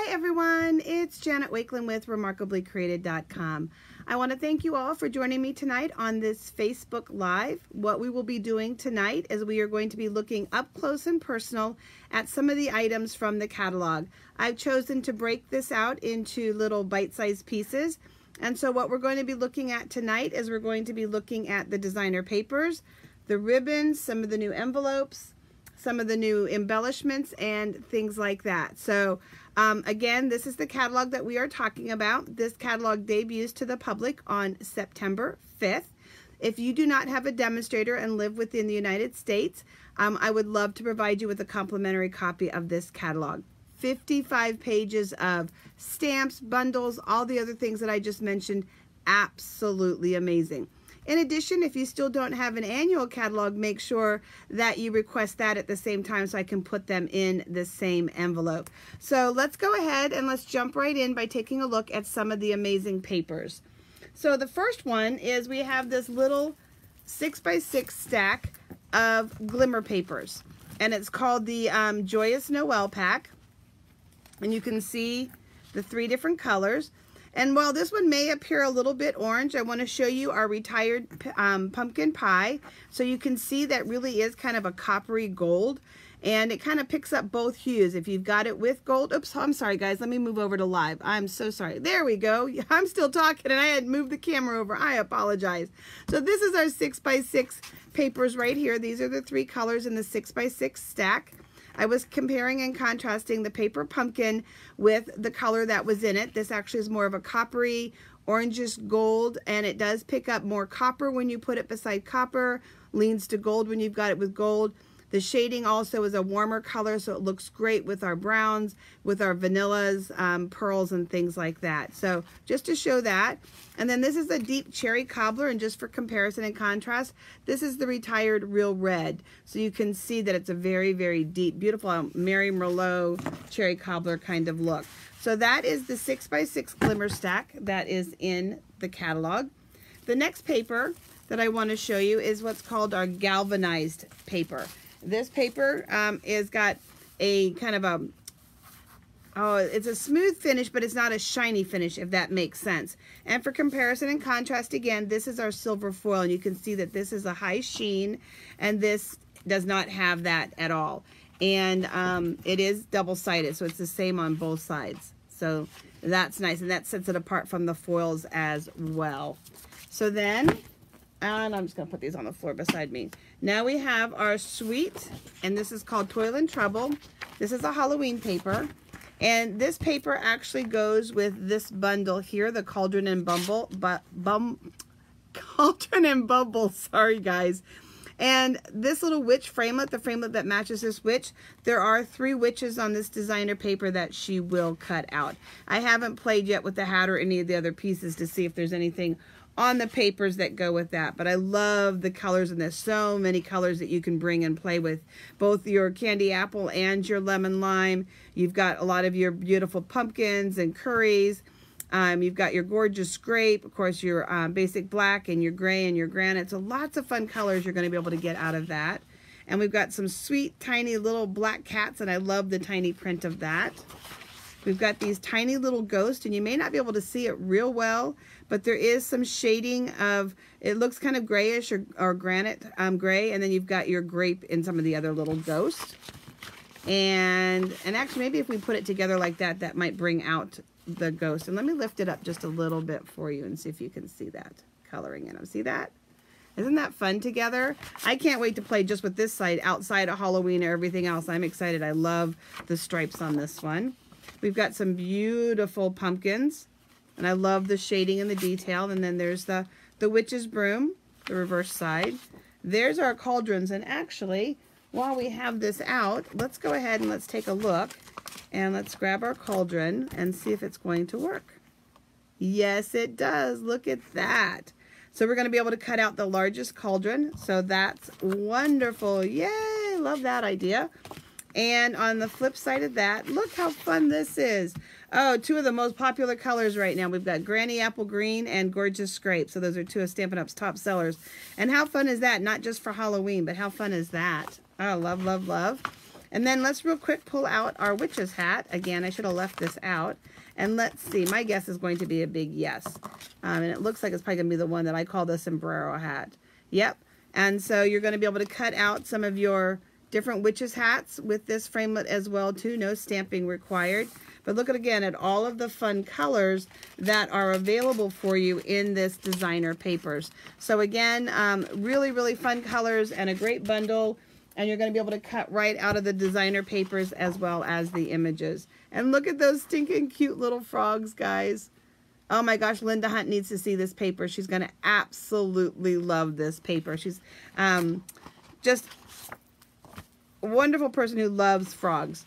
Hi everyone, it's Janet Wakeland with remarkablycreated.com. I want to thank you all for joining me tonight on this Facebook Live. What we will be doing tonight is we are going to be looking up close and personal at some of the items from the catalog. I've chosen to break this out into little bite-sized pieces. And so what we're going to be looking at tonight is we're going to be looking at the designer papers, the ribbons, some of the new envelopes, some of the new embellishments, and things like that. So again, this is the catalog that we are talking about. This catalog debuts to the public on September 5th. If you do not have a demonstrator and live within the United States, I would love to provide you with a complimentary copy of this catalog. 55 pages of stamps, bundles, all the other things that I just mentioned. Absolutely amazing. In addition, if you still don't have an annual catalog, make sure that you request that at the same time so I can put them in the same envelope. So let's go ahead and let's jump right in by taking a look at some of the amazing papers. So the first one is we have this little 6x6 stack of glimmer papers, and it's called the Joyous Noel pack. And you can see the 3 different colors. And while this one may appear a little bit orange, I want to show you our retired pumpkin pie. So you can see that really is kind of a coppery gold. And it kind of picks up both hues. If you've got it with gold, oops, I'm sorry guys, let me move over to live. I'm so sorry. There we go. I'm still talking and I had moved the camera over. I apologize. So this is our 6x6 papers right here. These are the 3 colors in the 6x6 stack. I was comparing and contrasting the paper pumpkin with the color that was in it. This actually is more of a coppery, orangish gold, and it does pick up more copper when you put it beside copper, leans to gold when you've got it with gold. The shading also is a warmer color, so it looks great with our browns, with our vanillas, pearls, and things like that. So just to show that. And then this is a deep cherry cobbler, and just for comparison and contrast, this is the retired real red. So you can see that it's a very, very deep, beautiful Mary Merlot cherry cobbler kind of look. So that is the 6x6 glimmer stack that is in the catalog. The next paper that I want to show you is what's called our galvanized paper. This paper is got a kind of a, it's a smooth finish, but it's not a shiny finish, if that makes sense. And for comparison and contrast, again, this is our silver foil, and you can see that this is a high sheen, and this does not have that at all. And it is double-sided, so it's the same on both sides. So that's nice, and that sets it apart from the foils as well. So then, and I'm just going to put these on the floor beside me. Now we have our sweet, and this is called Toil and Trouble. This is a Halloween paper. And this paper actually goes with this bundle here, the Cauldron and Bumble, Cauldron and Bumble, sorry guys. And this little witch framelit, the framelit that matches this witch, there are 3 witches on this designer paper that she will cut out. I haven't played yet with the hat or any of the other pieces to see if there's anything on the papers that go with that, but I love the colors in this. So many colors that you can bring and play with, both your candy apple and your lemon lime. You've got a lot of your beautiful pumpkins and curries. You've got your gorgeous grape, of course, your basic black and your gray and your granite. So lots of fun colors you're going to be able to get out of that. And we've got some sweet, tiny little black cats, and I love the tiny print of that. We've got these tiny little ghosts, and you may not be able to see it real well, but there is some shading of, it looks kind of grayish or granite gray, and then you've got your grape in some of the other little ghosts. And actually, maybe if we put it together like that, that might bring out the ghost. And let me lift it up just a little bit for you and see if you can see that coloring in them. See that? Isn't that fun together? I can't wait to play just with this side outside of Halloween or everything else. I'm excited. I love the stripes on this one. We've got some beautiful pumpkins, and I love the shading and the detail. And then there's the witch's broom, the reverse side. There's our cauldrons, and actually, while we have this out, let's go ahead and let's take a look, and let's grab our cauldron and see if it's going to work. Yes, it does. Look at that. So we're going to be able to cut out the largest cauldron, so that's wonderful. Yay, love that idea. And on the flip side of that, look how fun this is. Oh, 2 of the most popular colors right now. We've got Granny Apple Green and Gorgeous Scrape. So those are 2 of Stampin' Up's top sellers. And how fun is that? Not just for Halloween, but how fun is that? Oh, love, love, love. And then let's real quick pull out our witch's hat. Again, I should have left this out. And let's see, my guess is going to be a big yes. And it looks like it's probably going to be the one that I call the Sombrero Hat. Yep. And so you're going to be able to cut out some of your different witches hats with this framelit as well too. No stamping required. But look again at all of the fun colors that are available for you in this designer papers. So again, really, really fun colors and a great bundle. And you're going to be able to cut right out of the designer papers as well as the images. And look at those stinking cute little frogs, guys. Oh my gosh, Linda Hunt needs to see this paper. She's going to absolutely love this paper. She's just a wonderful person who loves frogs.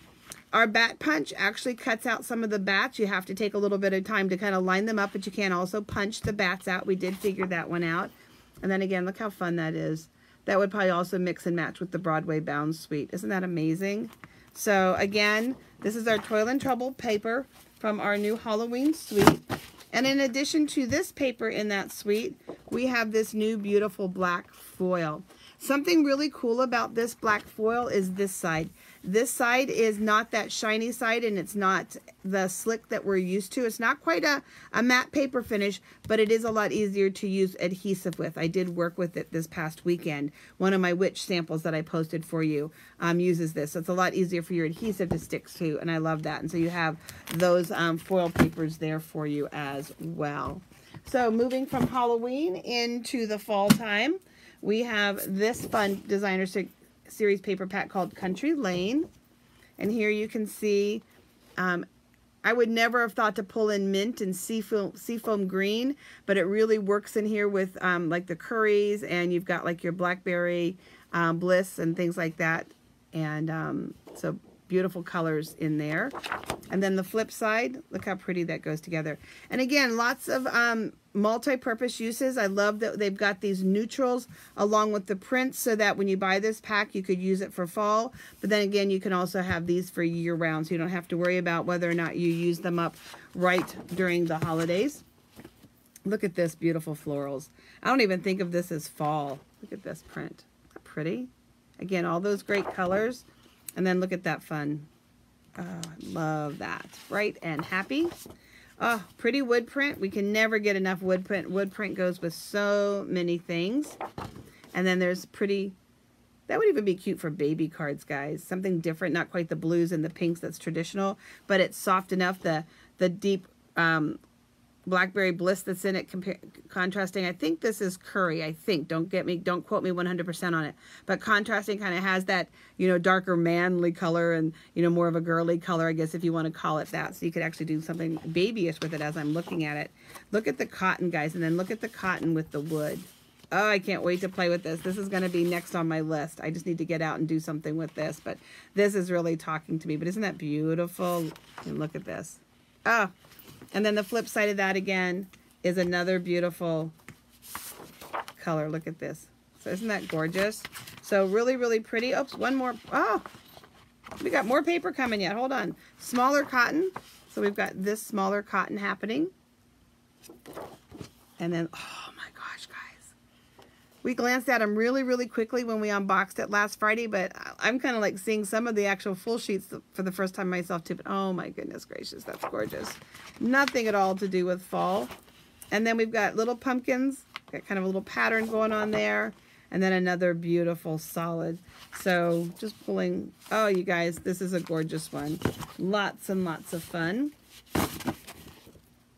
Our bat punch actually cuts out some of the bats. You have to take a little bit of time to kind of line them up, but you can also punch the bats out. We did figure that one out. And then again, look how fun that is. That would probably also mix and match with the Broadway Bound suite. Isn't that amazing? So again, this is our Toil and Trouble paper from our new Halloween suite. And in addition to this paper in that suite, we have this new beautiful black foil. Something really cool about this black foil is this side. This side is not that shiny side, and it's not the slick that we're used to. It's not quite a matte paper finish, but it is a lot easier to use adhesive with. I did work with it this past weekend. One of my witch samples that I posted for you uses this. So it's a lot easier for your adhesive to stick to, and I love that. And so you have those foil papers there for you as well. So moving from Halloween into the fall time, we have this fun designer series paper pack called Country Lane. And here you can see, I would never have thought to pull in mint and seafoam green, but it really works in here with like the curries, and you've got like your blackberry bliss and things like that. And so beautiful colors in there. And then the flip side, look how pretty that goes together. And again, lots of multi-purpose uses. I love that they've got these neutrals along with the prints so that when you buy this pack, you could use it for fall. But then again, you can also have these for year round, so you don't have to worry about whether or not you use them up right during the holidays. Look at this beautiful florals. I don't even think of this as fall. Look at this print. Isn't that pretty? Again, all those great colors. And then look at that fun. Oh, I love that. Bright and happy. Oh, pretty wood print. We can never get enough wood print. Wood print goes with so many things. And then there's pretty, that would even be cute for baby cards, guys. Something different, not quite the blues and the pinks that's traditional, but it's soft enough. The deep blackberry bliss that's in it, contrasting. I think this is curry. I think. Don't quote me 100% on it. But contrasting kind of has that, you know, darker manly color and, you know, more of a girly color, I guess, if you want to call it that. So you could actually do something babyish with it as I'm looking at it. Look at the cotton, guys, and then look at the cotton with the wood. Oh, I can't wait to play with this. This is going to be next on my list. I just need to get out and do something with this. But this is really talking to me. But isn't that beautiful? And look at this. Oh. And then the flip side of that again is another beautiful color. Look at this. So isn't that gorgeous? So really, really pretty. Oops, one more. Oh, we got more paper coming yet. Hold on. Smaller cotton. So we've got this smaller cotton happening. And then, oh my gosh, guys. We glanced at them really, really quickly when we unboxed it last Friday, but I'm kind of like seeing some of the actual full sheets for the first time myself too. But oh my goodness gracious, that's gorgeous. Nothing at all to do with fall. And then we've got little pumpkins, got kind of a little pattern going on there. And then another beautiful solid. So just pulling, oh you guys, this is a gorgeous one. Lots and lots of fun.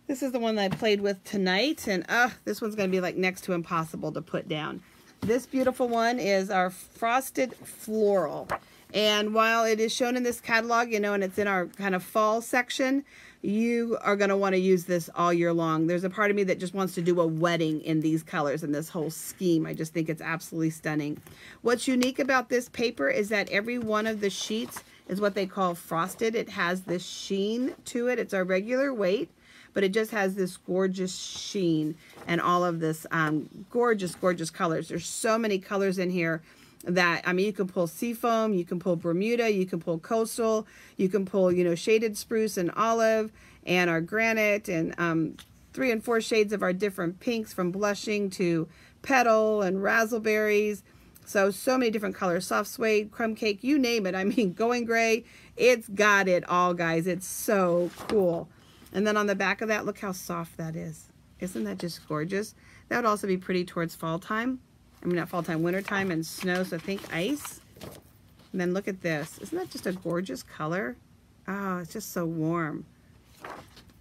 This is the one that I played with tonight, and this one's going to be like next to impossible to put down. This beautiful one is our Frosted Floral. And while it is shown in this catalog, you know, and it's in our kind of fall section, you are going to want to use this all year long. There's a part of me that just wants to do a wedding in these colors and this whole scheme. I just think it's absolutely stunning. What's unique about this paper is that every one of the sheets is what they call frosted. It has this sheen to it. It's our regular weight, but it just has this gorgeous sheen and all of this gorgeous, gorgeous colors. There's so many colors in here that, I mean, you can pull seafoam, you can pull Bermuda, you can pull coastal, you can pull, you know, shaded spruce and olive and our granite and 3 and 4 shades of our different pinks from blushing to petal and razzleberries. So many different colors, soft suede, crumb cake, you name it. I mean, going gray, it's got it all, guys. It's so cool. And then on the back of that, look how soft that is. Isn't that just gorgeous? That would also be pretty towards fall time. I mean, not fall time, winter time and snow, so think ice. And then look at this. Isn't that just a gorgeous color? Oh, it's just so warm.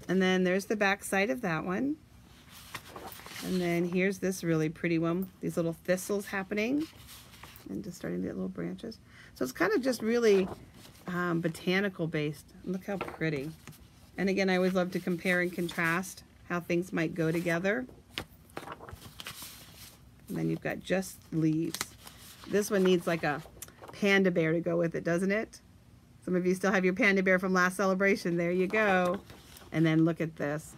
And then there's the back side of that one. And then here's this really pretty one. These little thistles happening. And just starting to get little branches. So it's kind of just really botanical based. Look how pretty. And again, I always love to compare and contrast how things might go together. And then you've got just leaves. This one needs like a panda bear to go with it, doesn't it? Some of you still have your panda bear from last celebration. There you go. And then look at this.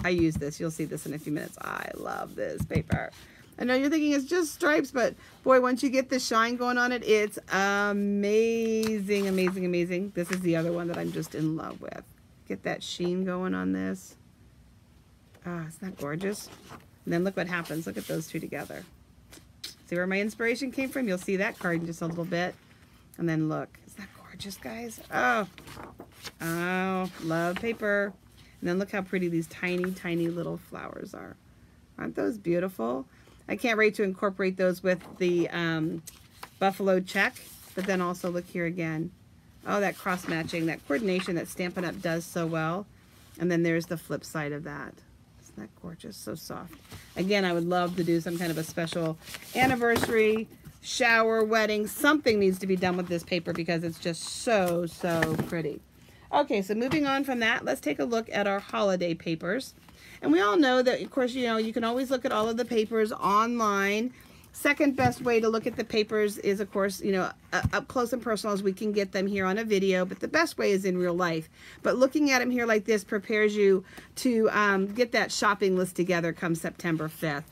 I use this. You'll see this in a few minutes. I love this paper. I know you're thinking it's just stripes, but boy, once you get the shine going on it, it's amazing, amazing, amazing. This is the other one that I'm just in love with. Get that sheen going on this. Ah, isn't that gorgeous? And then look what happens. Look at those two together. See where my inspiration came from? You'll see that card in just a little bit. And then look. Isn't that gorgeous, guys? Oh, love paper. And then look how pretty these tiny, tiny little flowers are. Aren't those beautiful? I can't wait to incorporate those with the buffalo check. But then also look here again. Oh, that cross-matching, that coordination that Stampin' Up! Does so well. And then there's the flip side of that. Isn't that gorgeous? So soft. Again, I would love to do some kind of a special anniversary, shower, wedding. Something needs to be done with this paper because it's just so, so pretty. Okay, so moving on from that, let's take a look at our holiday papers. And we all know that, of course, you know, you can always look at all of the papers online. Second best way to look at the papers is, of course, you know, up close and personal as we can get them here on a video, but the best way is in real life. But looking at them here like this prepares you to get that shopping list together come September 5th.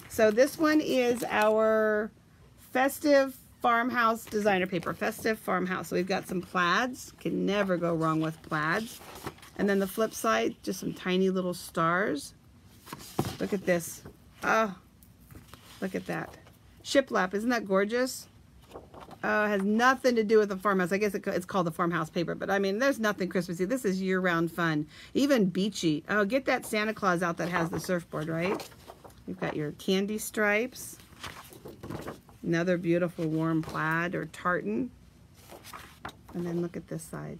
So this one is our Festive Farmhouse designer paper, Festive Farmhouse. So we've got some plaids, can never go wrong with plaids. And then the flip side, just some tiny little stars. Look at this. Oh, look at that. Shiplap, isn't that gorgeous? It has nothing to do with the farmhouse. I guess it's called the farmhouse paper, but I mean, there's nothing Christmassy. This is year-round fun. Even beachy. Oh, get that Santa Claus out that has the surfboard, right? You've got your candy stripes. Another beautiful warm plaid or tartan. And then look at this side.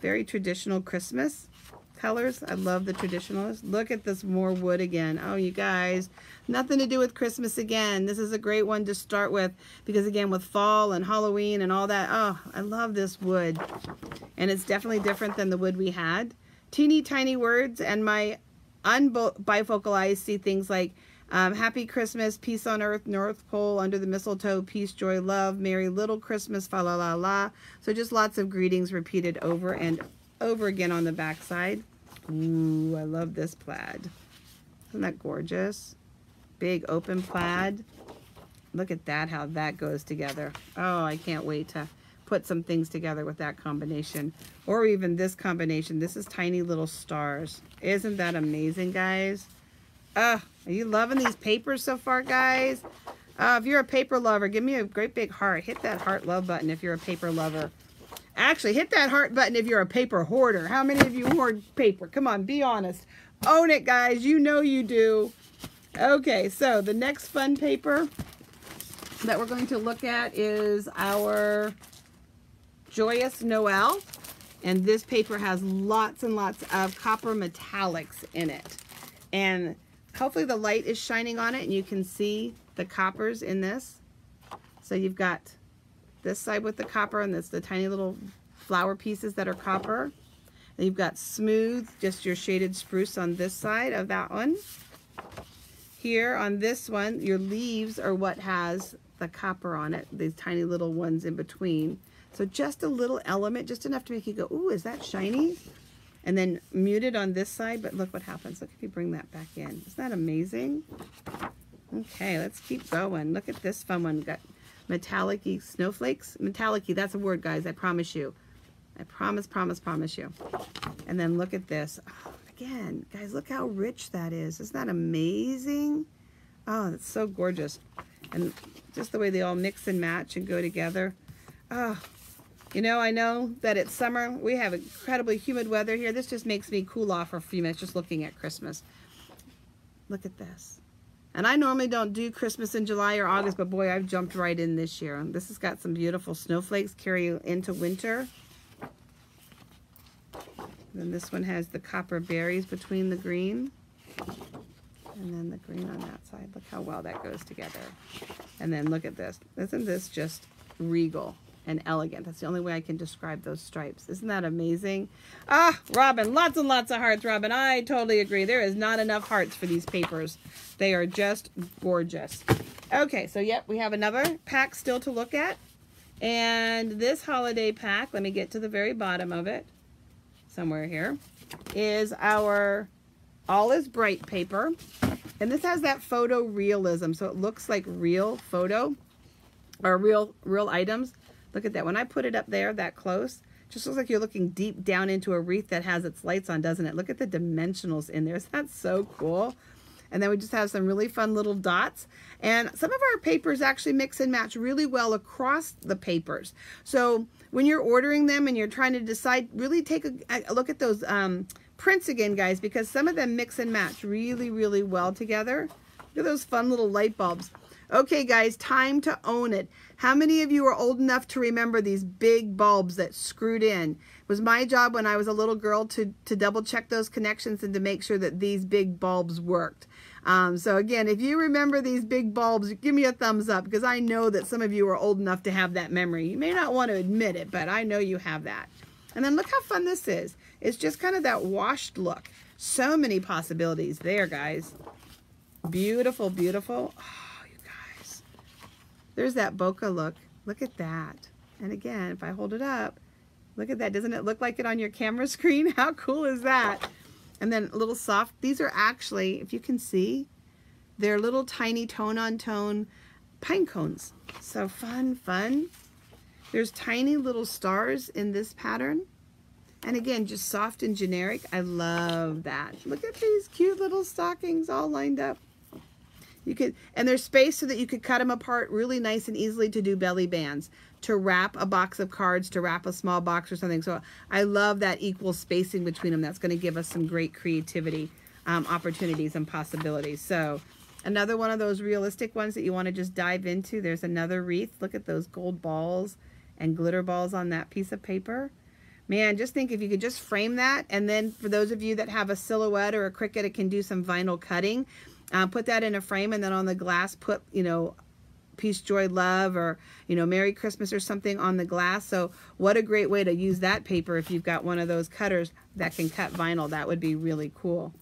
Very traditional Christmas colors. I love the traditionalists. Look at this more wood again. Oh, you guys, nothing to do with Christmas again. This is a great one to start with because, again, with fall and Halloween and all that, oh, I love this wood. And it's definitely different than the wood we had. Teeny tiny words, and my unbifocal eyes see things like Happy Christmas, Peace on Earth, North Pole, Under the Mistletoe, Peace, Joy, Love, Merry Little Christmas, fa la la la. So just lots of greetings repeated over and over again on the back side. Ooh, I love this plaid. Isn't that gorgeous? Big open plaid. Look at that, how that goes together. Oh, I can't wait to put some things together with that combination. Or even this combination. This is tiny little stars. Isn't that amazing, guys? Are you loving these papers so far, guys? If you're a paper lover, give me a great big heart. Hit that heart love button if you're a paper lover. Actually, hit that heart button if you're a paper hoarder. How many of you hoard paper? Come on, be honest. Own it, guys. You know you do. Okay, so the next fun paper that we're going to look at is our Joyous Noel. And this paper has lots and lots of copper metallics in it. And hopefully the light is shining on it and you can see the coppers in this. So you've got this side with the copper, and that's the tiny little flower pieces that are copper. Then you've got smooth, just your shaded spruce on this side of that one. Here on this one, your leaves are what has the copper on it, these tiny little ones in between. So just a little element, just enough to make you go, ooh, is that shiny? And then muted on this side, but look what happens. Look if you bring that back in. Isn't that amazing? Okay, let's keep going. Look at this fun one. We've got metallic-y snowflakes. Metallic-y, that's a word, guys, I promise you. I promise you. And then look at this. Oh, again, guys, look how rich that is. Isn't that amazing? Oh, that's so gorgeous. And just the way they all mix and match and go together. Oh, you know, I know that it's summer. We have incredibly humid weather here. This just makes me cool off for a few minutes just looking at Christmas. Look at this. And I normally don't do Christmas in July or August, but boy, I've jumped right in this year. This has got some beautiful snowflakes carry into winter. Then this one has the copper berries between the green. And then the green on that side. Look how well that goes together. And then look at this. Isn't this just regal and elegant? That's the only way I can describe those stripes. Isn't that amazing? Ah, Robin, lots and lots of hearts, Robin. I totally agree. There is not enough hearts for these papers. They are just gorgeous. Okay, so yep, we have another pack still to look at. And this holiday pack, let me get to the very bottom of it, somewhere here, is our All Is Bright paper. And this has that photo realism, so it looks like real photo, or real items. Look at that. When I put it up there that close, it just looks like you're looking deep down into a wreath that has its lights on, doesn't it? Look at the dimensionals in there. Isn't that so cool? And then we just have some really fun little dots. And some of our papers actually mix and match really well across the papers. So when you're ordering them and you're trying to decide, really take a look at those prints again, guys, because some of them mix and match really, really well together. Look at those fun little light bulbs. Okay, guys, time to own it. How many of you are old enough to remember these big bulbs that screwed in? It was my job when I was a little girl to double check those connections and to make sure that these big bulbs worked. So again, if you remember these big bulbs, give me a thumbs up, because I know that some of you are old enough to have that memory. You may not want to admit it, but I know you have that. And then look how fun this is. It's just kind of that washed look. So many possibilities there, guys. Beautiful, beautiful. Oh, you guys. There's that bokeh look. Look at that. And again, if I hold it up, look at that. Doesn't it look like it on your camera screen? How cool is that? And then a little soft. These are actually, if you can see, they're little tiny tone-on-tone pine cones. So fun, fun. There's tiny little stars in this pattern. And again, just soft and generic. I love that. Look at these cute little stockings all lined up. You could, and there's space so that you could cut them apart really nice and easily to do belly bands, to wrap a box of cards, to wrap a small box or something. So I love that equal spacing between them. That's going to give us some great creativity opportunities and possibilities. So another one of those realistic ones that you want to just dive into. There's another wreath. Look at those gold balls and glitter balls on that piece of paper. Man, just think if you could just frame that, and then for those of you that have a silhouette or a Cricut, it can do some vinyl cutting. Put that in a frame, and then on the glass put, you know, Peace, Joy, Love, or, you know, Merry Christmas or something on the glass. So what a great way to use that paper if you've got one of those cutters that can cut vinyl. That would be really cool.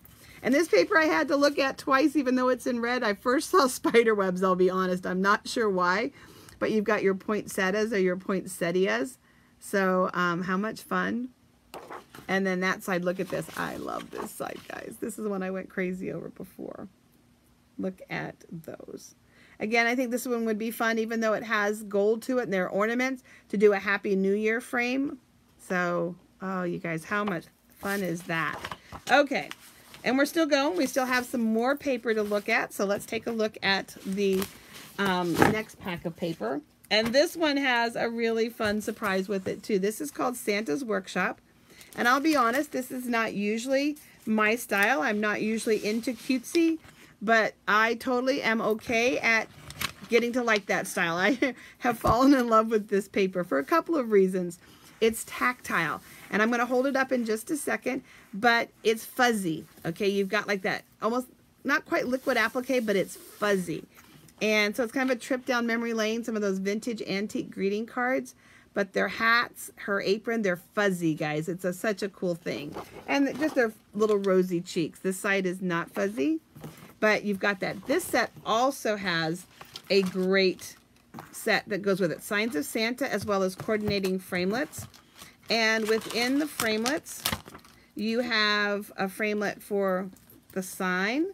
And this paper I had to look at twice, even though it's in red. I first saw spider webs, I'll be honest. I'm not sure why, but you've got your poinsettias or your poinsettias. So how much fun. And then that side, look at this. I love this side, guys. This is the one I went crazy over before. Look at those. Again, I think this one would be fun, even though it has gold to it and there are ornaments, to do a Happy New Year frame. So, oh, you guys, how much fun is that? Okay, and we're still going. We still have some more paper to look at. So let's take a look at the next pack of paper. And this one has a really fun surprise with it too. This is called Santa's Workshop. And I'll be honest, this is not usually my style. I'm not usually into cutesy, but I totally am okay at getting to like that style. I have fallen in love with this paper for a couple of reasons. It's tactile, and I'm going to hold it up in just a second, but it's fuzzy. Okay, you've got like that almost not quite liquid applique, but it's fuzzy. And so it's kind of a trip down memory lane, some of those vintage antique greeting cards. But their hats, her apron, they're fuzzy, guys. It's such a cool thing. And just their little rosy cheeks. This side is not fuzzy, but you've got that. This set also has a great set that goes with it. Signs of Santa, as well as coordinating framelets. And within the framelets, you have a framelit for the sign.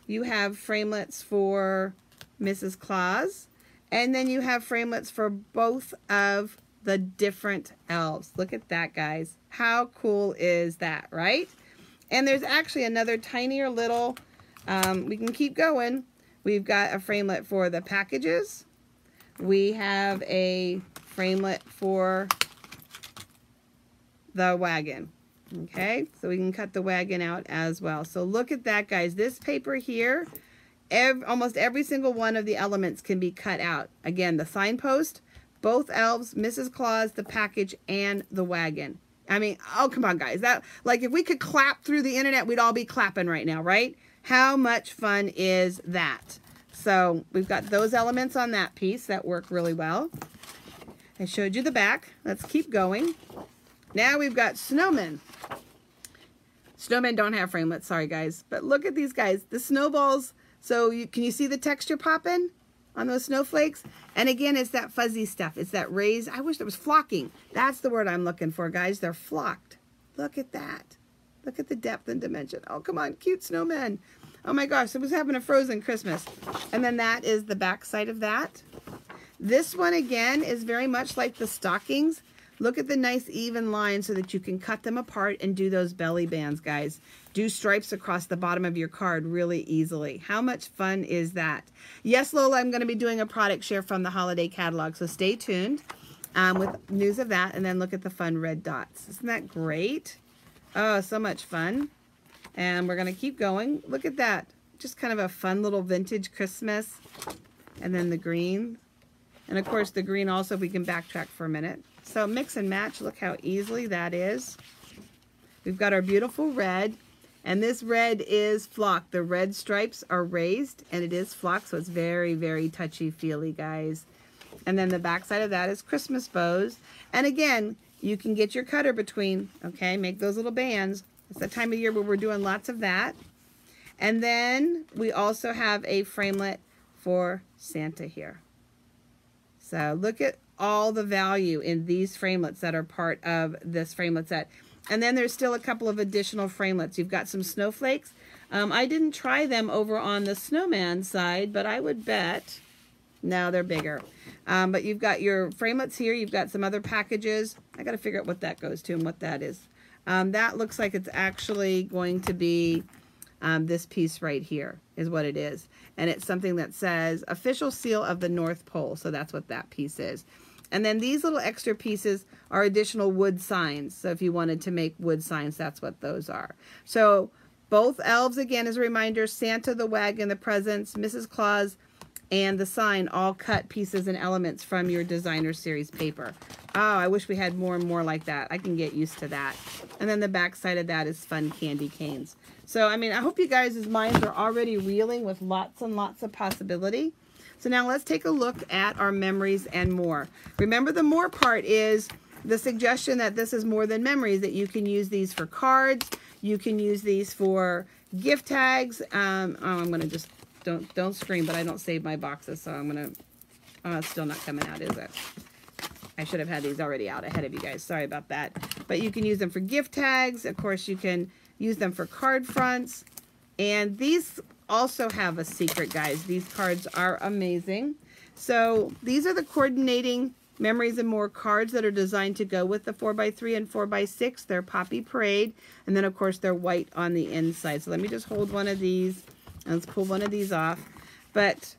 You have framelets for Mrs. Claus. And then you have framelets for both of the different elves. Look at that, guys. How cool is that, right? And there's actually another tinier little, we can keep going. We've got a framelit for the packages. We have a framelit for the wagon. Okay, so we can cut the wagon out as well. So look at that, guys. This paper here, almost every single one of the elements can be cut out. Again, the signpost, both elves, Mrs. Claus, the package, and the wagon. I mean, oh, come on, guys. That, like, if we could clap through the internet, we'd all be clapping right now, right? How much fun is that? So we've got those elements on that piece that work really well. I showed you the back. Let's keep going. Now we've got snowmen. Snowmen don't have framelits, sorry guys. But look at these guys, the snowballs. So can you see the texture popping on those snowflakes? And again, it's that fuzzy stuff. It's that raised, I wish there was flocking. That's the word I'm looking for, guys. They're flocked. Look at that. Look at the depth and dimension. Oh, come on, cute snowmen. Oh my gosh, it was having a frozen Christmas. And then that is the back side of that. This one again is very much like the stockings. Look at the nice even lines so that you can cut them apart and do those belly bands, guys. Do stripes across the bottom of your card really easily. How much fun is that? Yes, Lola, I'm going to be doing a product share from the holiday catalog, so stay tuned with news of that. And then look at the fun red dots. Isn't that great? Oh, so much fun. And we're going to keep going. Look at that. Just kind of a fun little vintage Christmas. And then the green. And of course the green also, if we can backtrack for a minute. So mix and match, look how easily that is. We've got our beautiful red, and this red is flocked. The red stripes are raised, and it is flocked, so it's very, very touchy-feely, guys. And then the back side of that is Christmas bows. And again, you can get your cutter between, okay, make those little bands. It's the time of year where we're doing lots of that. And then we also have a framelit for Santa here. So look at all the value in these framelits that are part of this framelit set. And then there's still a couple of additional framelits. You've got some snowflakes. I didn't try them over on the snowman side, but I would bet, no, they're bigger. But you've got your framelits here. You've got some other packages. I got to figure out what that goes to and what that is. That looks like it's actually going to be this piece right here is what it is. And it's something that says official seal of the North Pole. So that's what that piece is. And then these little extra pieces are additional wood signs. So if you wanted to make wood signs, that's what those are. So both elves, again, as a reminder, Santa, the wagon, the presents, Mrs. Claus, and the sign, all cut pieces and elements from your designer series paper. Oh, I wish we had more and more like that. I can get used to that. And then the back side of that is fun candy canes. So, I mean, I hope you guys' minds are already reeling with lots and lots of possibility. So now let's take a look at our memories and more. Remember, the more part is the suggestion that this is more than memories, that you can use these for cards, you can use these for gift tags. I'm going to just, don't scream, but I don't save my boxes, so I'm going to, oh, it's still not coming out, is it? I should have had these already out ahead of you guys. Sorry about that. But you can use them for gift tags. Of course, you can use them for card fronts. And these also have a secret, guys. These cards are amazing. So these are the coordinating memories and more cards that are designed to go with the 4x3 and 4x6. They're Poppy Parade, and then of course they're white on the inside. So let me just hold one of these and let's pull one of these off. But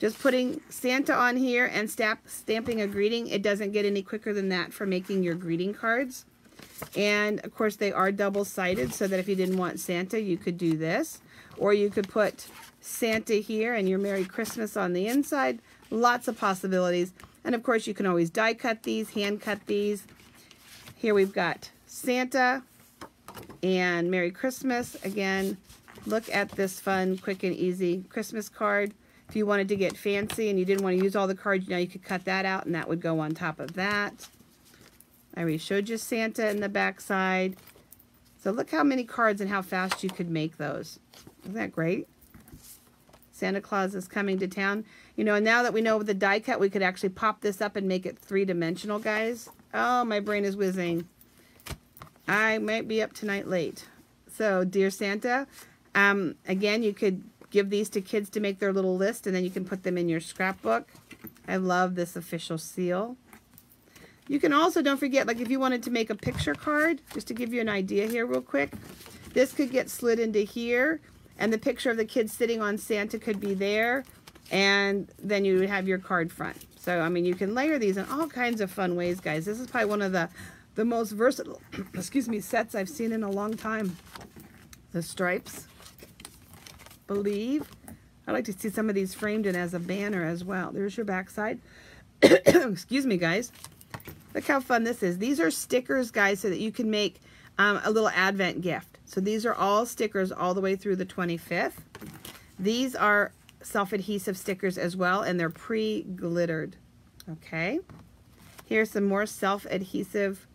just putting Santa on here and stamping a greeting, it doesn't get any quicker than that for making your greeting cards. And of course they are double-sided, so that if you didn't want Santa, you could do this. Or you could put Santa here and your Merry Christmas on the inside. Lots of possibilities. And of course you can always die cut these, hand cut these. Here we've got Santa and Merry Christmas. Again, look at this fun, quick and easy Christmas card. If you wanted to get fancy and you didn't want to use all the cards, you could cut that out and that would go on top of that. I already showed you Santa in the back side. So look how many cards and how fast you could make those. Isn't that great? Santa Claus is coming to town. You know, now that we know with the die cut, we could actually pop this up and make it three-dimensional, guys. Oh, my brain is whizzing. I might be up tonight late. So, dear Santa, again, you could give these to kids to make their little list, and then you can put them in your scrapbook. I love this official seal. You can also, don't forget, like if you wanted to make a picture card, just to give you an idea here real quick, this could get slid into here. and the picture of the kids sitting on Santa could be there, and then you would have your card front. So, I mean, you can layer these in all kinds of fun ways, guys. This is probably one of the most versatile, excuse me, sets I've seen in a long time. The stripes, believe. I like to see some of these framed in as a banner as well. There's your backside. Excuse me, guys. Look how fun this is. These are stickers, guys, so that you can make a little Advent gift. So these are all stickers all the way through the 25th. These are self-adhesive stickers as well, and they're pre-glittered. Okay. Here's some more self-adhesive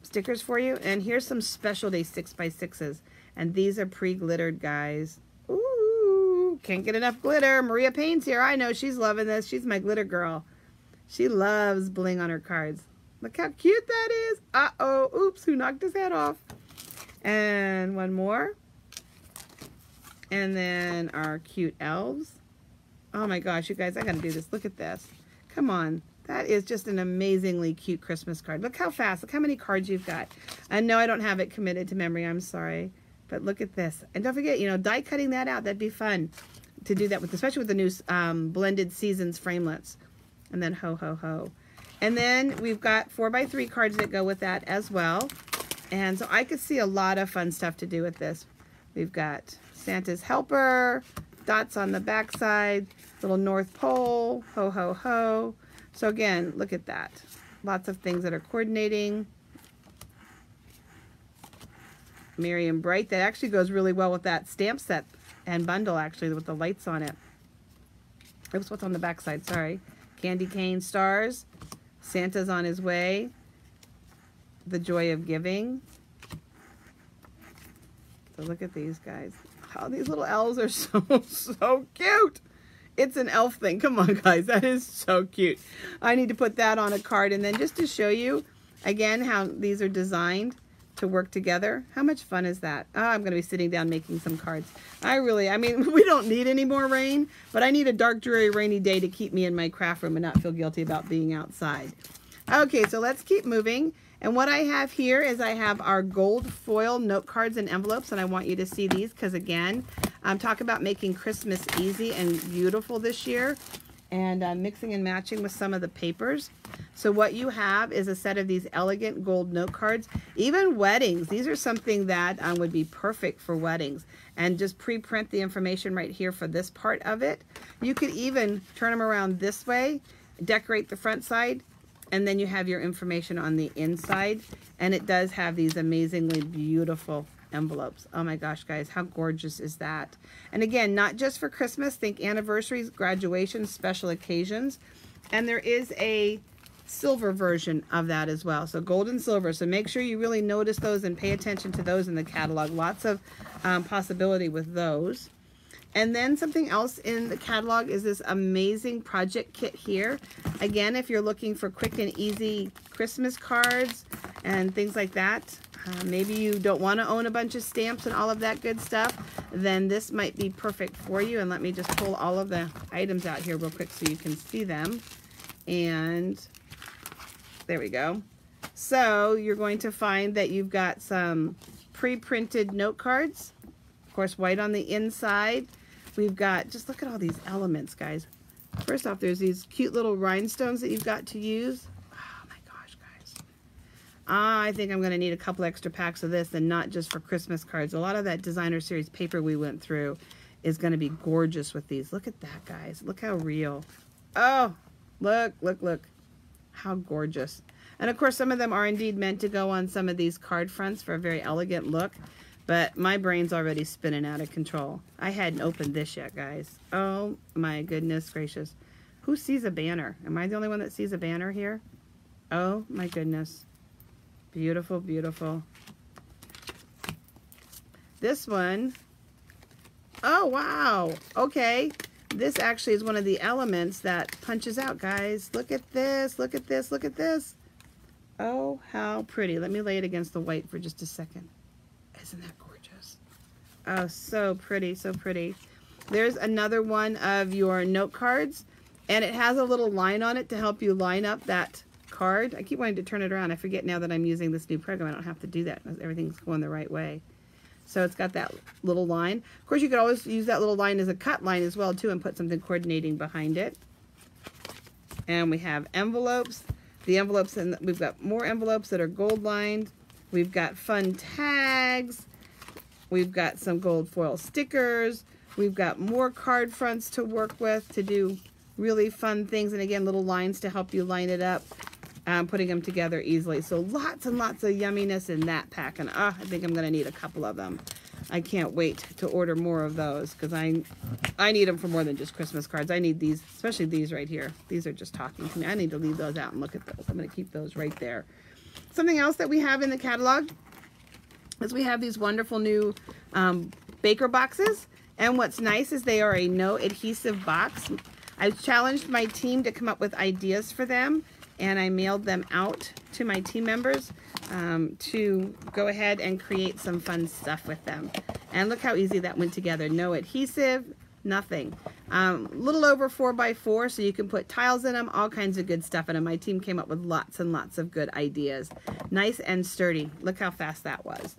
stickers for you. And here's some specialty 6x6s. And these are pre-glittered, guys. Ooh, can't get enough glitter. Maria Payne's here. I know she's loving this. She's my glitter girl. She loves bling on her cards. Look how cute that is. Uh-oh. Oops, who knocked his head off? And one more. And then our cute elves. Oh my gosh, you guys, I gotta do this. Look at this. Come on. That is just an amazingly cute Christmas card. Look how fast. Look how many cards you've got. I know I don't have it committed to memory. I'm sorry. But look at this. And don't forget, you know, die cutting that out. That'd be fun to do that with, especially with the new blended seasons framelits. And then ho, ho, ho. And then we've got 4x3 cards that go with that as well. And so I could see a lot of fun stuff to do with this. We've got Santa's helper, dots on the backside, little North Pole, ho, ho, ho. So again, look at that. Lots of things that are coordinating. Merry and Bright. That actually goes really well with that stamp set and bundle, actually, with the lights on it. Oops, what's on the backside? Sorry. Candy cane stars. Santa's on his way. The joy of giving. So look at these guys. Oh, these little elves are so cute. It's an elf thing. Come on, guys. That is so cute. I need to put that on a card. And then just to show you, again, how these are designed to work together. How much fun is that? Oh, I'm going to be sitting down making some cards. I mean, we don't need any more rain, but I need a dark, dreary, rainy day to keep me in my craft room and not feel guilty about being outside. Okay, so let's keep moving. And what I have here is I have our gold foil note cards and envelopes, and I want you to see these because, again, talk about making Christmas easy and beautiful this year, and mixing and matching with some of the papers. So what you have is a set of these elegant gold note cards. Even weddings, these are something that would be perfect for weddings. And just pre-print the information right here for this part of it. You could even turn them around this way, decorate the front side, and then you have your information on the inside. And it does have these amazingly beautiful envelopes. Oh my gosh, guys, how gorgeous is that? And again, not just for Christmas, think anniversaries, graduations, special occasions. And there is a silver version of that as well. So gold and silver. So make sure you really notice those and pay attention to those in the catalog. Lots of possibility with those. And then something else in the catalog is this amazing project kit here. Again, if you're looking for quick and easy Christmas cards and things like that, maybe you don't want to own a bunch of stamps and all of that good stuff, then this might be perfect for you. And let me just pull all of the items out here real quick so you can see them. And there we go. So you're going to find that you've got some pre-printed note cards. Of course, white on the inside. We've got, just look at all these elements, guys. First off, there's these cute little rhinestones that you've got to use. Oh my gosh, guys. I think I'm going to need a couple extra packs of this, and not just for Christmas cards. A lot of that designer series paper we went through is going to be gorgeous with these. Look at that, guys. Look how real. Oh, look, look, look. How gorgeous. And of course, some of them are indeed meant to go on some of these card fronts for a very elegant look. But my brain's already spinning out of control. I hadn't opened this yet, guys. Oh my goodness gracious. Who sees a banner? Am I the only one that sees a banner here? Oh my goodness. Beautiful, beautiful. This one. Oh, wow. Okay. This actually is one of the elements that punches out, guys. Look at this. Look at this. Look at this. Oh, how pretty. Let me lay it against the white for just a second. Isn't that gorgeous? Oh, so pretty, so pretty. There's another one of your note cards, and it has a little line on it to help you line up that card. I keep wanting to turn it around. I forget now that I'm using this new program. I don't have to do that. Everything's going the right way. So it's got that little line. Of course, you could always use that little line as a cut line as well too and put something coordinating behind it. And we have envelopes. The envelopes, and we've got more envelopes that are gold lined. We've got fun tags. We've got some gold foil stickers. We've got more card fronts to work with to do really fun things. And again, little lines to help you line it up. Putting them together easily. So lots and lots of yumminess in that pack. And I think I'm going to need a couple of them. I can't wait to order more of those because I need them for more than just Christmas cards. I need these, especially these right here. These are just talking to me. I need to leave those out and look at those. I'm going to keep those right there. Something else that we have in the catalog is we have these wonderful new baker boxes. And what's nice is they are a no adhesive box. I've challenged my team to come up with ideas for them. And I mailed them out to my team members to go ahead and create some fun stuff with them. And look how easy that went together. No adhesive, nothing. Little over 4x4, so you can put tiles in them, all kinds of good stuff in them. My team came up with lots and lots of good ideas. Nice and sturdy. Look how fast that was.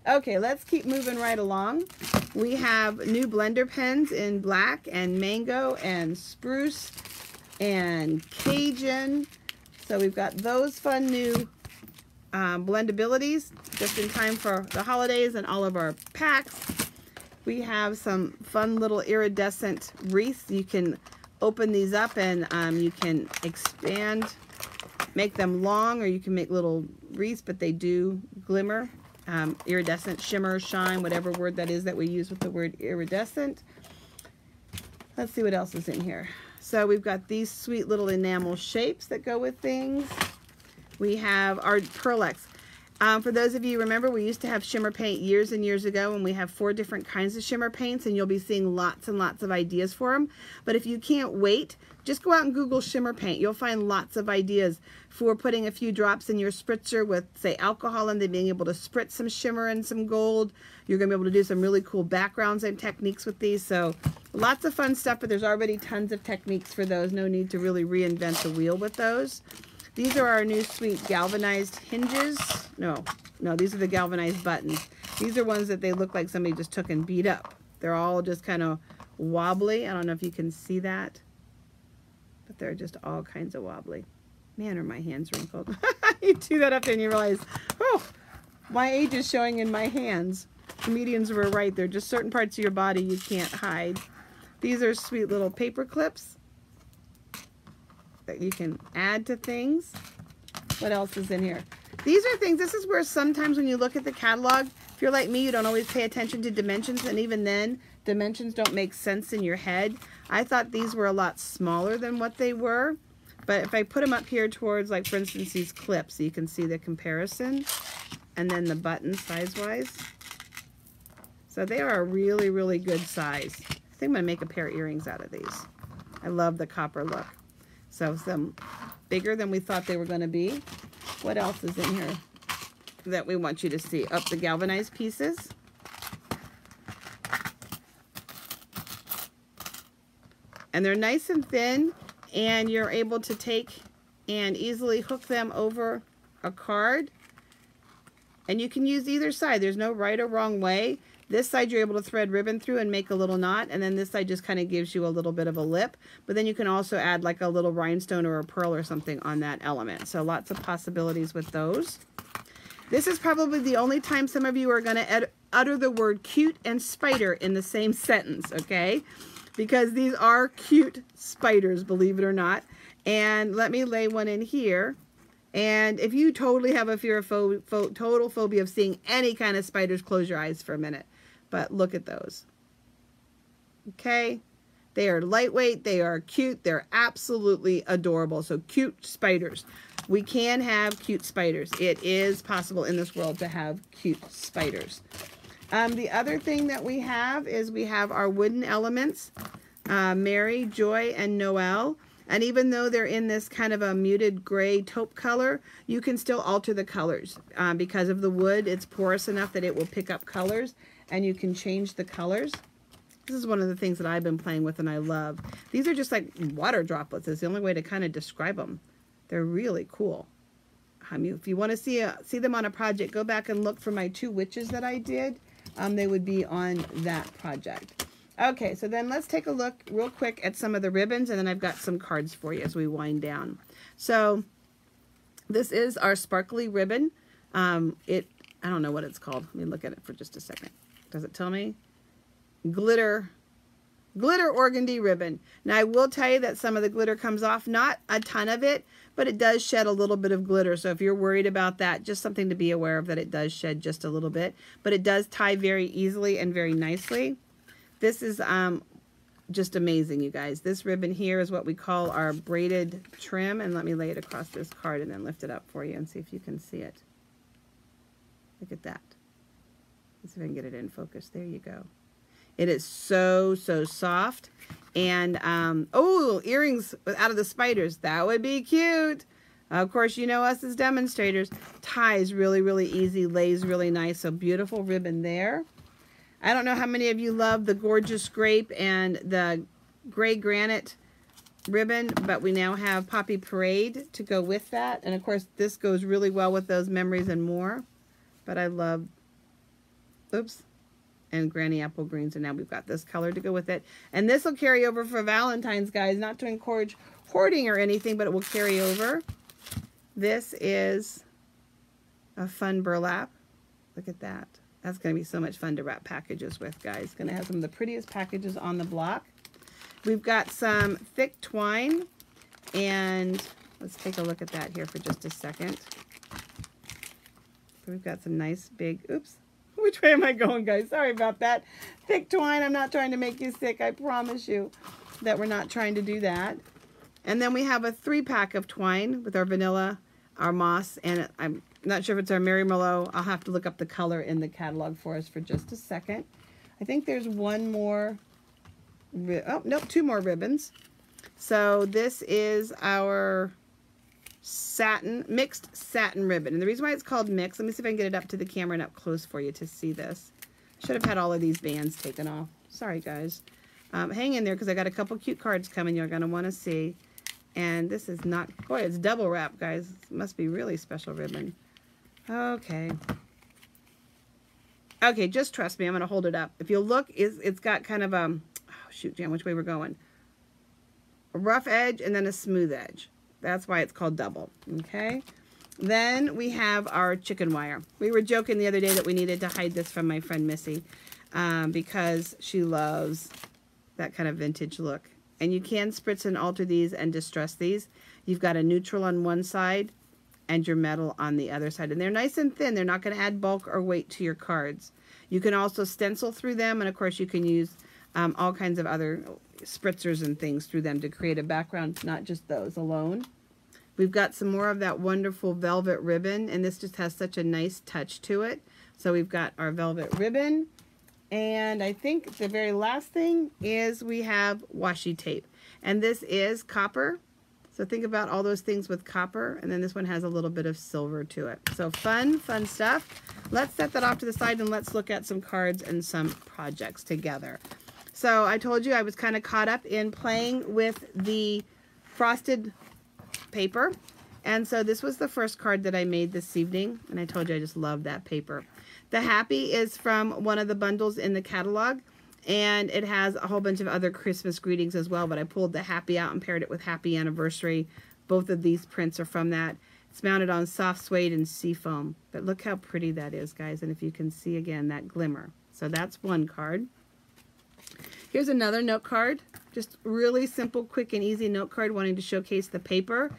Okay, let's keep moving right along. We have new blender pens in black and mango and spruce and Cajun. So we've got those fun new blendabilities just in time for the holidays and all of our packs. We have some fun little iridescent wreaths. You can open these up and you can expand, make them long, or you can make little wreaths, but they do glimmer, iridescent, shimmer, shine, whatever word that is that we use with the word iridescent. Let's see what else is in here. So we've got these sweet little enamel shapes that go with things. We have our Pearlex. For those of you remember, we used to have shimmer paint years and years ago, and we have 4 different kinds of shimmer paints, and you'll be seeing lots and lots of ideas for them. But if you can't wait, just go out and Google shimmer paint. You'll find lots of ideas for putting a few drops in your spritzer with, say, alcohol, and then being able to spritz some shimmer and some gold. You're going to be able to do some really cool backgrounds and techniques with these. So lots of fun stuff, but there's already tons of techniques for those. No need to really reinvent the wheel with those. These are our new sweet galvanized hinges. No, these are the galvanized buttons. These are ones that they look like somebody just took and beat up. They're all just kind of wobbly. I don't know if you can see that, but they're just all kinds of wobbly. Man, are my hands wrinkled. You do that up there and you realize, oh, my age is showing in my hands. Comedians were right. There are just certain parts of your body you can't hide. These are sweet little paper clips that you can add to things. What else is in here? These are things, this is where sometimes when you look at the catalog, if you're like me, you don't always pay attention to dimensions, and even then, dimensions don't make sense in your head. I thought these were a lot smaller than what they were, but if I put them up here towards, like for instance, these clips, you can see the comparison, and then the buttons size-wise. So they are a really, really good size. I think I'm gonna make a pair of earrings out of these. I love the copper look. So some bigger than we thought they were going to be. What else is in here that we want you to see? Up the galvanized pieces. And they're nice and thin, and you're able to take and easily hook them over a card. And you can use either side. There's no right or wrong way. This side you're able to thread ribbon through and make a little knot, and then this side just kind of gives you a little bit of a lip. But then you can also add like a little rhinestone or a pearl or something on that element. So lots of possibilities with those. This is probably the only time some of you are going to utter the word cute and spider in the same sentence, okay? Because these are cute spiders, believe it or not. And let me lay one in here. And if you totally have a fear of total phobia of seeing any kind of spiders, close your eyes for a minute. But look at those. Okay? They are lightweight. They are cute. They're absolutely adorable. So cute spiders. We can have cute spiders. It is possible in this world to have cute spiders. The other thing that we have is we have our wooden elements. Mary, Joy, and Noel. And even though they're in this kind of a muted gray taupe color, you can still alter the colors. Because of the wood, it's porous enough that it will pick up colors, and you can change the colors. This is one of the things that I've been playing with and I love. These are just like water droplets. It's the only way to kind of describe them. They're really cool. If you want to see them on a project, go back and look for my 2 witches that I did. they would be on that project. Okay, so then let's take a look real quick at some of the ribbons, and then I've got some cards for you as we wind down. So this is our sparkly ribbon. I don't know what it's called. Let me look at it for just a second. Does it tell me? Glitter Organdy ribbon. Now I will tell you that some of the glitter comes off, not a ton of it, but it does shed a little bit of glitter. So if you're worried about that, just something to be aware of, that it does shed just a little bit, but it does tie very easily and very nicely. This is just amazing, you guys. This ribbon here is what we call our braided trim, and let me lay it across this card and then lift it up for you and see if you can see it. Look at that. Let's see if I can get it in focus. There you go. It is so, so soft. And, oh, earrings out of the spiders. That would be cute. Of course, you know us as demonstrators. Ties really, really easy. Lays really nice. So beautiful ribbon there. I don't know how many of you love the gorgeous grape and the gray granite ribbon, but we now have Poppy Parade to go with that. And, of course, this goes really well with those memories and more. But I love, oops, and Granny Apple Greens, and now we've got this color to go with it. And this will carry over for Valentine's, guys, not to encourage hoarding or anything, but it will carry over. This is a fun burlap. Look at that. That's going to be so much fun to wrap packages with, guys. Going to have some of the prettiest packages on the block. We've got some thick twine, and let's take a look at that here for just a second. So we've got some nice big, oops, which way am I going, guys? Sorry about that. Thick twine. I'm not trying to make you sick. I promise you that we're not trying to do that. And then we have a 3-pack of twine with our vanilla, our moss, and I'm not sure if it's our Mary Merlot. I'll have to look up the color in the catalog for us for just a second. I think there's one more, oh, nope, 2 more ribbons. So this is our satin, mixed satin ribbon. And the reason why it's called mixed, let me see if I can get it up to the camera and up close for you to see this. Should have had all of these bands taken off. Sorry, guys. Hang in there because I got a couple cute cards coming you're going to want to see. And this is not, boy, it's double wrap, guys. It must be really special ribbon. Okay. Okay, just trust me. I'm going to hold it up. If you'll look, it's got kind of a, oh, shoot, Jan, which way we're going? A rough edge and then a smooth edge. That's why it's called double. Okay. Then we have our chicken wire. We were joking the other day that we needed to hide this from my friend Missy because she loves that kind of vintage look. And you can spritz and alter these and distress these. You've got a neutral on one side and your metal on the other side. And they're nice and thin. They're not going to add bulk or weight to your cards. You can also stencil through them. And of course you can use all kinds of other spritzers and things through them to create a background, not just those alone. We've got some more of that wonderful velvet ribbon, and this just has such a nice touch to it. So we've got our velvet ribbon, and I think the very last thing is we have washi tape, and this is copper. So think about all those things with copper, and then this one has a little bit of silver to it. So fun, fun stuff. Let's set that off to the side and let's look at some cards and some projects together. So I told you I was kind of caught up in playing with the frosted paper, and so this was the first card that I made this evening, and I told you I just love that paper. The Happy is from one of the bundles in the catalog, and it has a whole bunch of other Christmas greetings as well, but I pulled the Happy out and paired it with Happy Anniversary. Both of these prints are from that. It's mounted on soft suede and seafoam, but look how pretty that is, guys, and if you can see again that glimmer. So that's one card. Here's another note card. Just really simple, quick, and easy note card wanting to showcase the paper.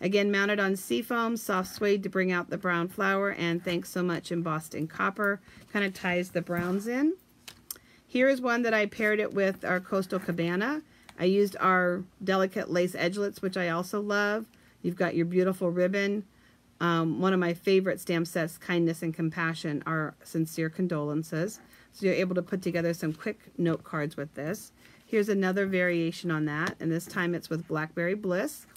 Again, mounted on seafoam, soft suede to bring out the brown flower, and thanks so much embossed in copper. Kind of ties the browns in. Here is one that I paired it with our Coastal Cabana. I used our delicate lace edgelets, which I also love. You've got your beautiful ribbon. One of my favorite stamp sets, Kindness and Compassion, are Sincere Condolences. So you're able to put together some quick note cards with this. Here's another variation on that, and this time it's with Blackberry Bliss.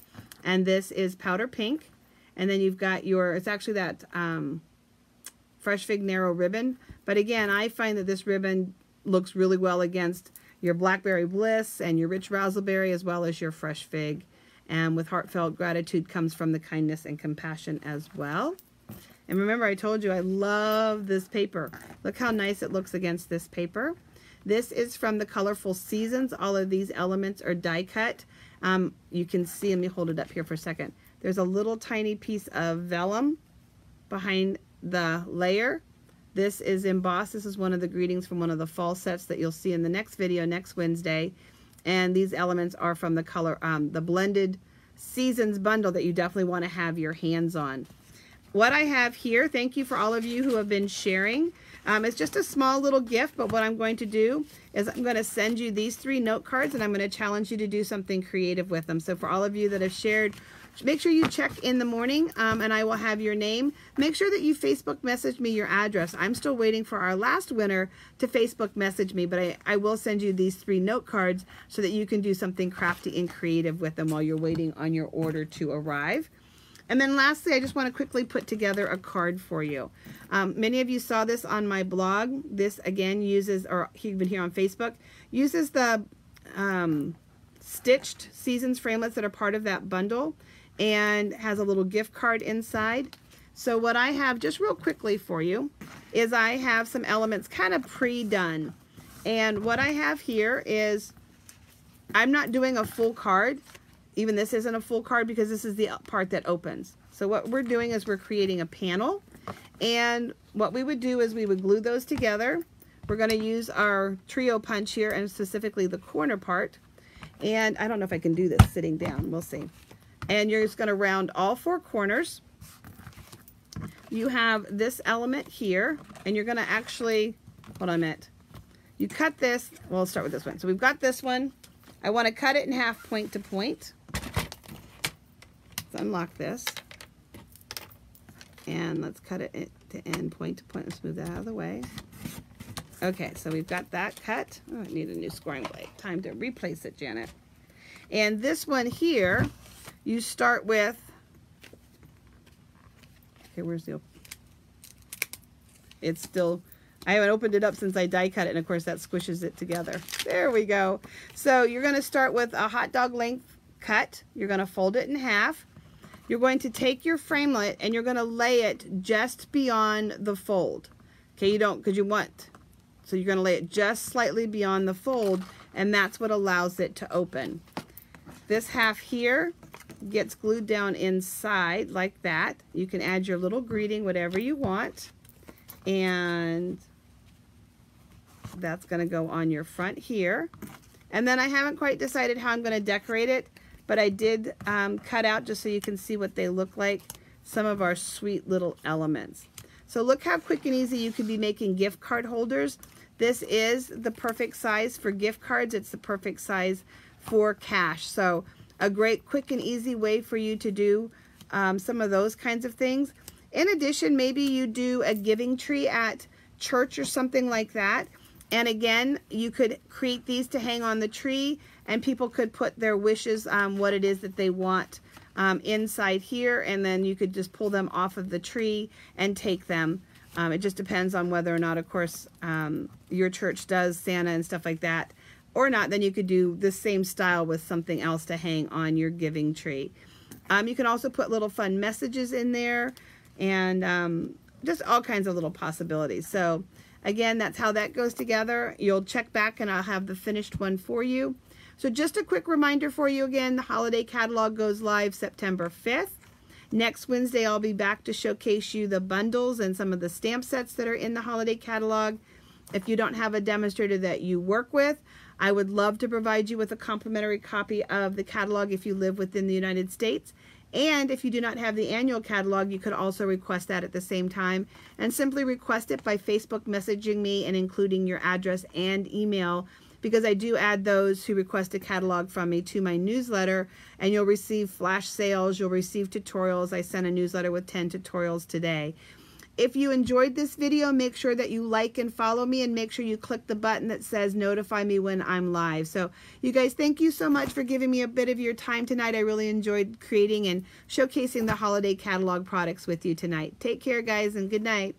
And this is Powder Pink. And then you've got your, it's actually that Fresh Fig Narrow ribbon. But again, I find that this ribbon looks really well against your Blackberry Bliss and your Rich Razzleberry, as well as your Fresh Fig. And with Heartfelt Gratitude comes from the Kindness and Compassion as well. And remember, I told you I love this paper. Look how nice it looks against this paper. This is from the Colorful Seasons. All of these elements are die cut. You can see, let me hold it up here for a second. There's a little tiny piece of vellum behind the layer. This is embossed. This is one of the greetings from one of the fall sets that you'll see in the next video next Wednesday. And these elements are from the Blended Seasons bundle that you definitely want to have your hands on. What I have here, thank you for all of you who have been sharing. It's just a small little gift, but what I'm going to do is I'm going to send you these 3 note cards, and I'm going to challenge you to do something creative with them. So for all of you that have shared, make sure you check in the morning, and I will have your name. Make sure that you Facebook message me your address. I'm still waiting for our last winner to Facebook message me, but I will send you these 3 note cards so that you can do something crafty and creative with them while you're waiting on your order to arrive. And then lastly, I just want to quickly put together a card for you. Many of you saw this on my blog. This again uses, or even here on Facebook, uses the stitched Seasons framelits that are part of that bundle and has a little gift card inside. So what I have just real quickly for you is I have some elements kind of pre-done. And what I have here is, I'm not doing a full card. Even this isn't a full card because this is the part that opens. So what we're doing is we're creating a panel, and what we would do is we would glue those together. We're going to use our trio punch here, and specifically the corner part. And I don't know if I can do this sitting down. We'll see. And you're just going to round all 4 corners. You have this element here, and you're going to actually, hold on a minute. You cut this, well, let's start with this one. So we've got this one. I want to cut it in half point to point. Let's unlock this. And let's cut it to end point to point. Let's move that out of the way. Okay, so we've got that cut. Oh, I need a new scoring blade. Time to replace it, Janet. And this one here, you start with, okay, where's the, it's still, I haven't opened it up since I die cut it, and of course that squishes it together. There we go. So you're going to start with a hot dog length cut. You're going to fold it in half. You're going to take your framelit and you're going to lay it just beyond the fold. Okay, you don't, because you want, so you're going to lay it just slightly beyond the fold, and that's what allows it to open. This half here gets glued down inside like that. You can add your little greeting, whatever you want. And that's going to go on your front here. And then I haven't quite decided how I'm going to decorate it, but I did cut out, just so you can see what they look like, some of our sweet little elements. So look how quick and easy you can be making gift card holders. This is the perfect size for gift cards. It's the perfect size for cash. So a great quick and easy way for you to do some of those kinds of things. In addition, maybe you do a giving tree at church or something like that. And again, you could create these to hang on the tree, and people could put their wishes on what it is that they want inside here, and then you could just pull them off of the tree and take them. It just depends on whether or not, of course, your church does Santa and stuff like that or not. Then you could do the same style with something else to hang on your giving tree. You can also put little fun messages in there, and just all kinds of little possibilities. So again, that's how that goes together. You'll check back and I'll have the finished one for you. So just a quick reminder for you again, the holiday catalog goes live September 5th. Next Wednesday, I'll be back to showcase you the bundles and some of the stamp sets that are in the holiday catalog. If you don't have a demonstrator that you work with, I would love to provide you with a complimentary copy of the catalog if you live within the United States. And if you do not have the annual catalog, you could also request that at the same time, and simply request it by Facebook messaging me and including your address and email, because I do add those who request a catalog from me to my newsletter, and you'll receive flash sales, you'll receive tutorials. I sent a newsletter with 10 tutorials today. If you enjoyed this video, make sure that you like and follow me, and make sure you click the button that says notify me when I'm live. So you guys, thank you so much for giving me a bit of your time tonight. I really enjoyed creating and showcasing the holiday catalog products with you tonight. Take care, guys, and good night.